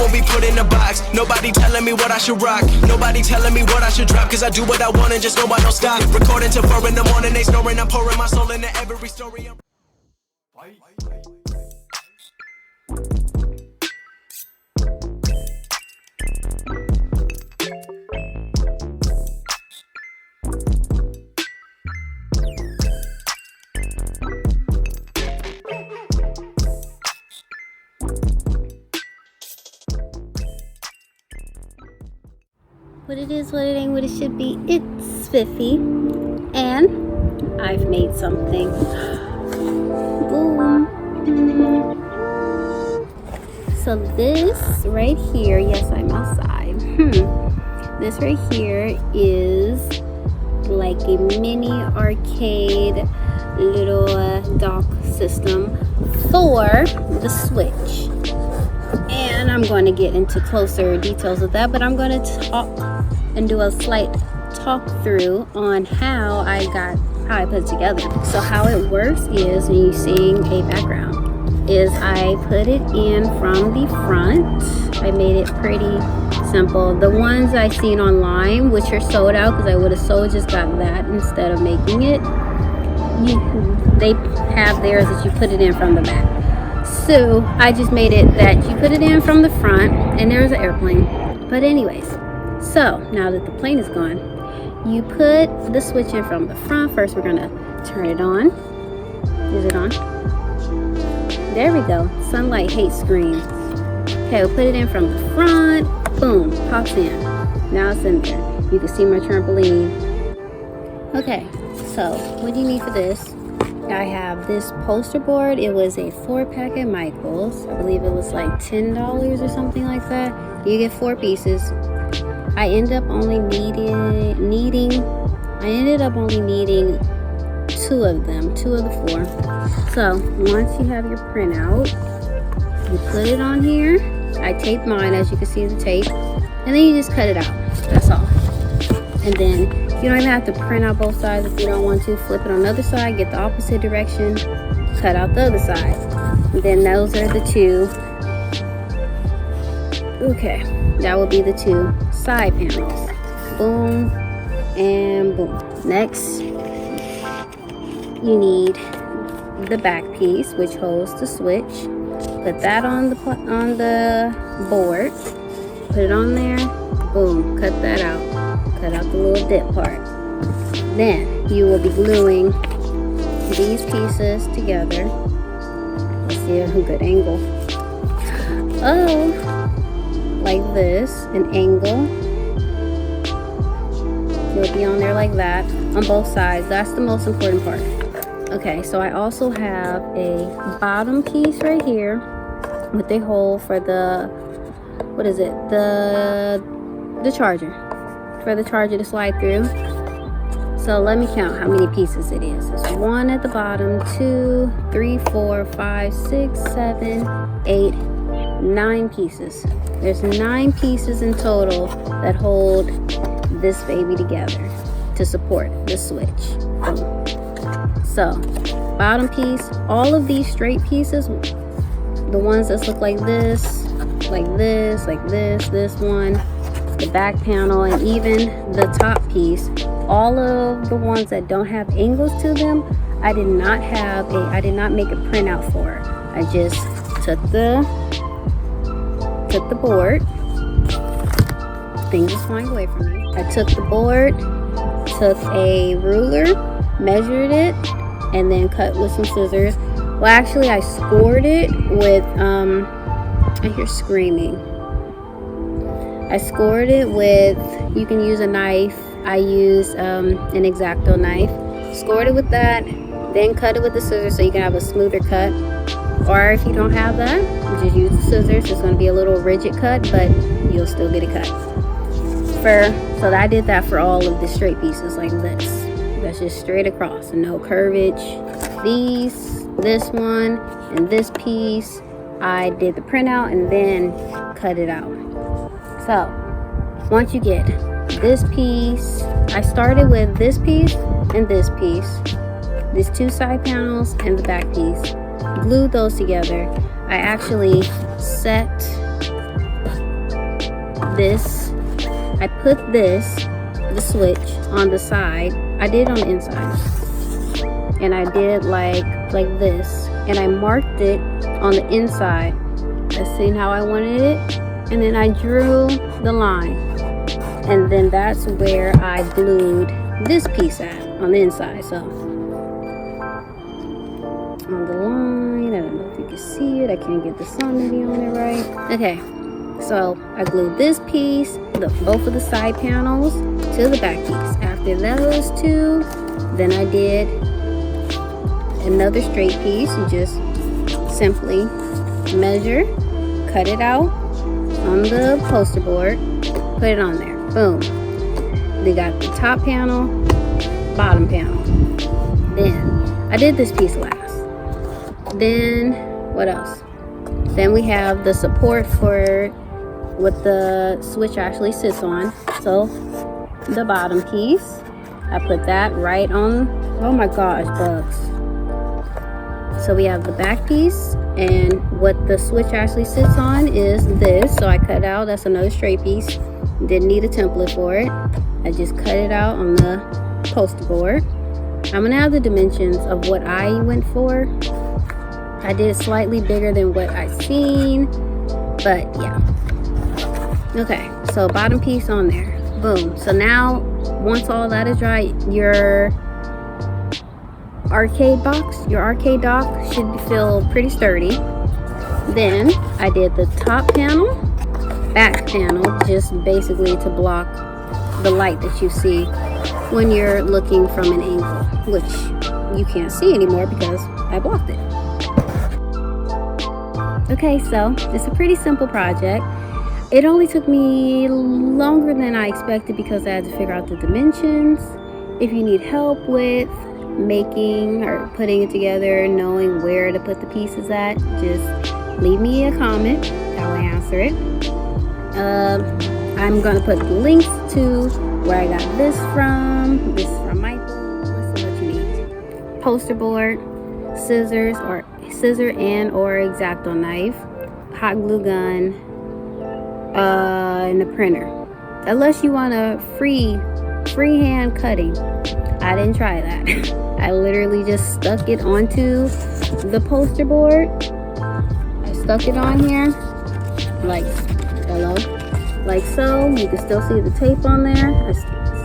won't be put in a box. Nobody telling me what I should rock. Nobody telling me what I should drop. Cause I do what I want and just know I don't stop. Recording till 4 in the morning, they snoring. I'm pouring my soul into every story. What it is, what it ain't, what it should be. It's Fifi, and I've made something. Boom. So this right here, yes, I'm outside. This right here is like a mini arcade little dock system for the Switch. And I'm going to get into closer details of that, but I'm going to talk and do a slight talk through on how I put it together. So how it works is, when you're seeing a background, is I put it in from the front. I made it pretty simple. The ones I seen online, which are sold out, because I would have just got that instead of making it, they have theirs that you put it in from the back. So I just made it that you put it in from the front, and there's an airplane. But anyways, so now that the plane is gone, you put the Switch in from the front. First, we're gonna turn it on. Is it on? There we go. Sunlight hates screens. Okay, we'll put it in from the front. Boom, pops in. Now it's in there. You can see my trampoline. Okay, so what do you need for this? I have this poster board. It was a 4-pack at Michael's. I believe it was like $10 or something like that. You get 4 pieces. I ended up only needing 2 of them, 2 of the 4. So once you have your printout, you put it on here. I taped mine, as you can see the tape, and then you just cut it out. That's all. And then you don't even have to print out both sides if you don't want to. Flip it on the other side, get the opposite direction, cut out the other side. And then those are the 2. Okay, that will be the 2 side panels. Boom and boom. Next, you need the back piece, which holds the Switch. Put that on the board. Put it on there. Boom. Cut that out. Cut out the little dip part. Then you will be gluing these pieces together. Let's see a good angle. Oh, like this, an angle. It'll be on there like that on both sides. That's the most important part. Okay, so I also have a bottom piece right here with a hole for the, what is it? The charger. For the charger to slide through. So let me count how many pieces it is. It's 1 at the bottom, 2, 3, 4, 5, 6, 7, 8, 9 pieces. There's 9 pieces in total that hold this baby together to support the Switch. Boom. So bottom piece, all of these straight pieces, the ones that look like this, like this, like this one, the back panel, and even the top piece, all of the ones that don't have angles to them, I did not make a printout for. I just took the board. Things just flying away from me. I took the board, took a ruler, measured it, and then cut with some scissors. Well, actually, I scored it with I hear screaming. I scored it with, you can use a knife. I used an X-Acto knife. Scored it with that, then cut it with the scissors so you can have a smoother cut. Or if you don't have that, you just use the scissors. It's going to be a little rigid cut, but you'll still get a cut. So I did that for all of the straight pieces like this. That's just straight across and no curvage. This one, and this piece, I did the printout and then cut it out. So once you get this piece, I started with this piece and this piece, these 2 side panels and the back piece, glued those together. I actually set this, I put this, the switch on the side. I did on the inside, and I did like this, and I marked it on the inside. I seen how I wanted it, and then I drew the line, and then that's where I glued this piece at on the inside. So on the line, I don't know if you can see it, I can't get the solidity on it right. Okay, so I glued this piece, both of the side panels to the back piece. After those two, then I did another straight piece. You just simply measure, cut it out on the poster board, put it on there. Boom. They got the top panel, bottom panel. Then I did this piece last. Then what else? Then we have the support for what the switch actually sits on. So the bottom piece, I put that right on. Oh my gosh, bugs. So we have the back piece, and what the switch actually sits on is this. So I cut out, that's another straight piece. Didn't need a template for it. I just cut it out on the poster board. I'm gonna have the dimensions of what I went for. I did slightly bigger than what I seen, but yeah. Okay, so bottom piece on there. Boom. So now, once all that is dry, your arcade box, your arcade dock should feel pretty sturdy. Then I did the top panel, back panel, just basically to block the light that you see when you're looking from an angle, which you can't see anymore because I blocked it. Okay, so it's a pretty simple project. It only took me longer than I expected because I had to figure out the dimensions. If you need help with making or putting it together, knowing where to put the pieces at, just leave me a comment. I will answer it. I'm going to put links to where I got this from. This is from Michael. Listen what you need. Poster board, scissors or X-Acto knife, hot glue gun, and a printer. Unless you want a freehand cutting. I didn't try that. I literally just stuck it onto the poster board. I stuck it on here like so. You can still see the tape on there. I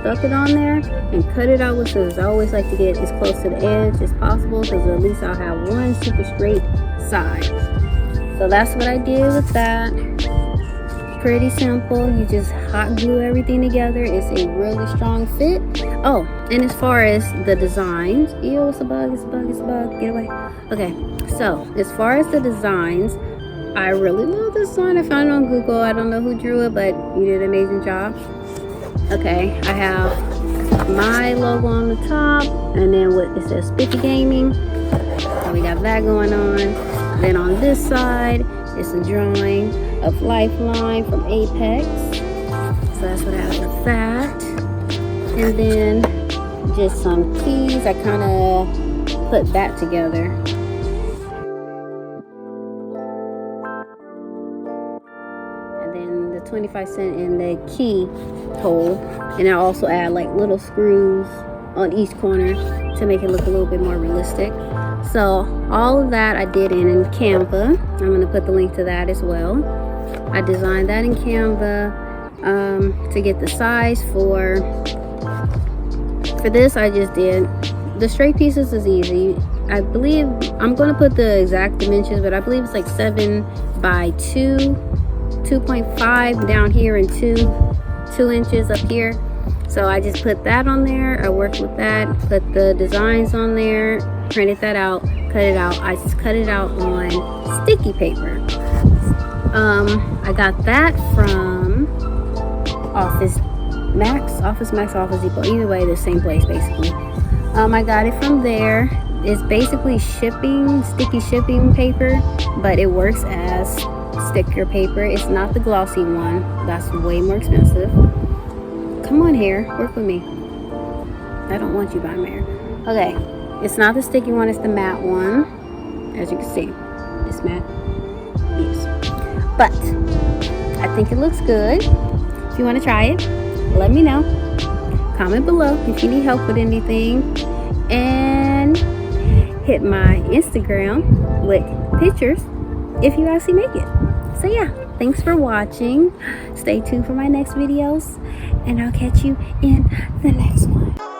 stuck it on there and cut it out with scissors. I always like to get as close to the edge as possible because at least I'll have one super straight side. So that's what I did with that. Pretty simple. You just hot glue everything together. It's a really strong fit. Oh, and as far as the designs, ew, it's a bug, it's a bug, it's a bug, get away. Okay, so as far as the designs, I really love this design. I found it on Google. I don't know who drew it, but you did an amazing job. Okay, I have my logo on the top, and then what it says Spiffy Gaming. So we got that going on. Then on this side, it's a drawing of Lifeline from Apex. So that's what I have with that. And then just some keys. I kind of put that together. And then the 25 cent in the key hole. And I also add like little screws on each corner to make it look a little bit more realistic. So all of that I did in Canva. I'm going to put the link to that as well. I designed that in Canva to get the size for this. I just did the straight pieces is easy. I believe I'm going to put the exact dimensions, but I believe it's like 7 by 2.5 down here and 2 inches up here. So I just put that on there. I worked with that, put the designs on there, printed that out, cut it out. I just cut it out on sticky paper. I got that from Office Max, Office Depot. Either way, the same place basically. I got it from there. It's basically sticky shipping paper, but it works as sticker paper. It's not the glossy one. That's way more expensive. Come on here, work with me. I don't want you by my hair. Okay, it's not the sticky one, it's the matte one. As you can see, it's matte. Yes. But I think it looks good. If you want to try it, let me know. Comment below if you need help with anything. And hit my Instagram with pictures if you actually make it. So yeah, thanks for watching. Stay tuned for my next videos, and I'll catch you in the next one.